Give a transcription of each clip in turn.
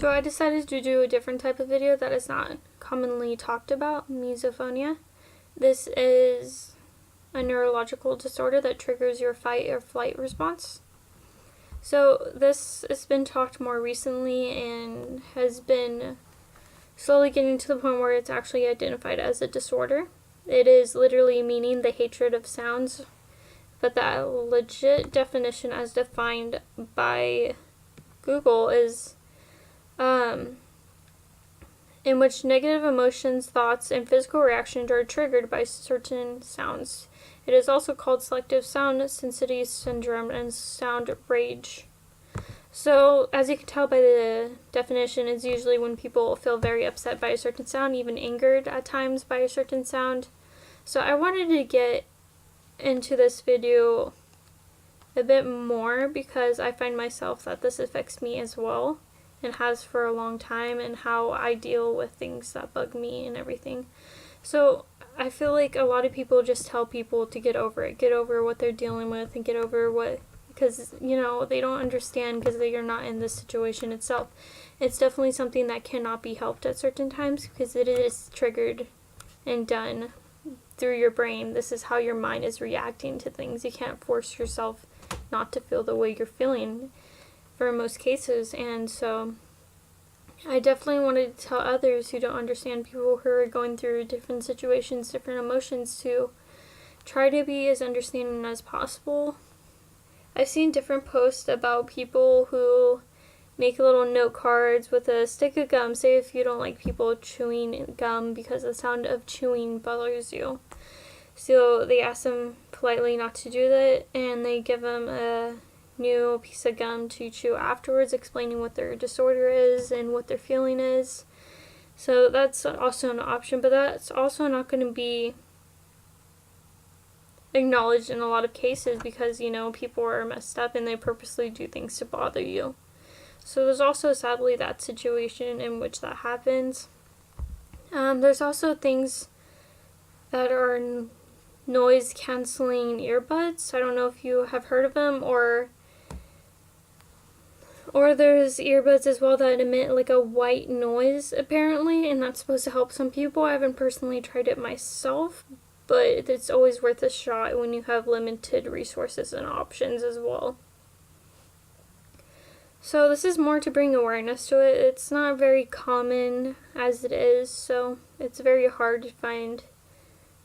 So I decided to do a different type of video that is not commonly talked about, misophonia. This is a neurological disorder that triggers your fight or flight response. So this has been talked more recently and has been slowly getting to the point where it's actually identified as a disorder. It is literally meaning the hatred of sounds, but the legit definition as defined by Google is in which negative emotions, thoughts, and physical reactions are triggered by certain sounds. It is also called selective sound sensitivity syndrome and sound rage. So, as you can tell by the definition, it's usually when people feel very upset by a certain sound, even angered at times by a certain sound. So I wanted to get into this video a bit more because I find myself that this affects me as well, and has for a long time, and how I deal with things that bug me and everything. So I feel like a lot of people just tell people to get over it, get over what they're dealing with, and get over what, because, you know, they don't understand because they are not in this situation itself. It's definitely something that cannot be helped at certain times because it is triggered and done through your brain. This is how your mind is reacting to things. You can't force yourself not to feel the way you're feeling for most cases, and so I definitely wanted to tell others who don't understand, people who are going through different situations, different emotions, to try to be as understanding as possible. I've seen different posts about people who make little note cards with a stick of gum. Say if you don't like people chewing gum because the sound of chewing bothers you. So they ask them politely not to do that, and they give them a new piece of gum to chew afterwards, explaining what their disorder is and what their feeling is. So that's also an option, but that's also not going to be acknowledged in a lot of cases because, you know, people are messed up and they purposely do things to bother you. So there's also sadly that situation in which that happens. There's also things that are noise canceling earbuds. I don't know if you have heard of them, or there's earbuds as well that emit like a white noise apparently, and that's supposed to help some people. I haven't personally tried it myself, but it's always worth a shot when you have limited resources and options as well. So this is more to bring awareness to it. It's not very common as it is, so it's very hard to find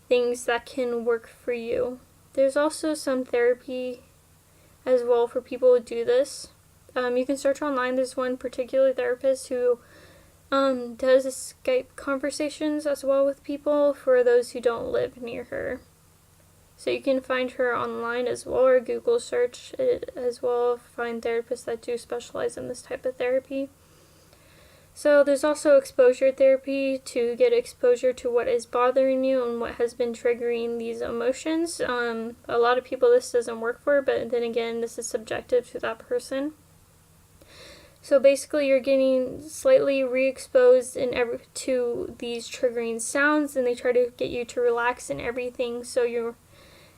things that can work for you. There's also some therapy as well for people who do this. You can search online. There's one particular therapist who does Skype conversations as well with people for those who don't live near her. So you can find her online as well, or Google search it as well, find therapists that do specialize in this type of therapy. So there's also exposure therapy to get exposure to what is bothering you and what has been triggering these emotions. A lot of people this doesn't work for, but then again, this is subjective to that person. So basically you're getting slightly re-exposed to these triggering sounds, and they try to get you to relax and everything,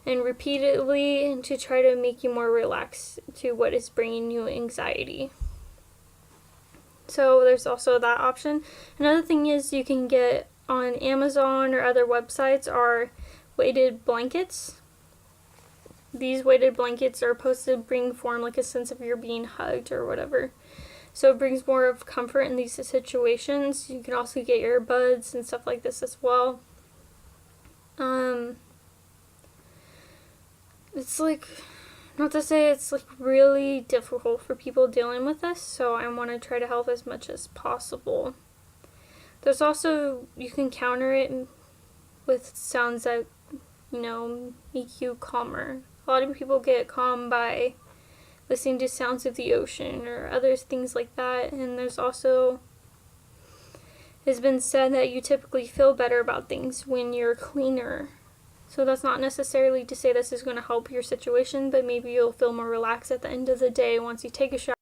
and repeatedly, and to try to make you more relaxed to what is bringing you anxiety. So there's also that option. Another thing is you can get on Amazon or other websites are weighted blankets. These weighted blankets are supposed to bring form like a sense of you're being hugged or whatever. So it brings more of comfort in these situations. You can also get earbuds and stuff like this as well. It's like, not to say it's like really difficult for people dealing with this, so I want to try to help as much as possible. There's also, you can counter it with sounds that, you know, make you calmer. A lot of people get calm by listening to sounds of the ocean or other things like that, and there's also, it's been said that you typically feel better about things when you're cleaner. So that's not necessarily to say this is going to help your situation, but maybe you'll feel more relaxed at the end of the day once you take a shower.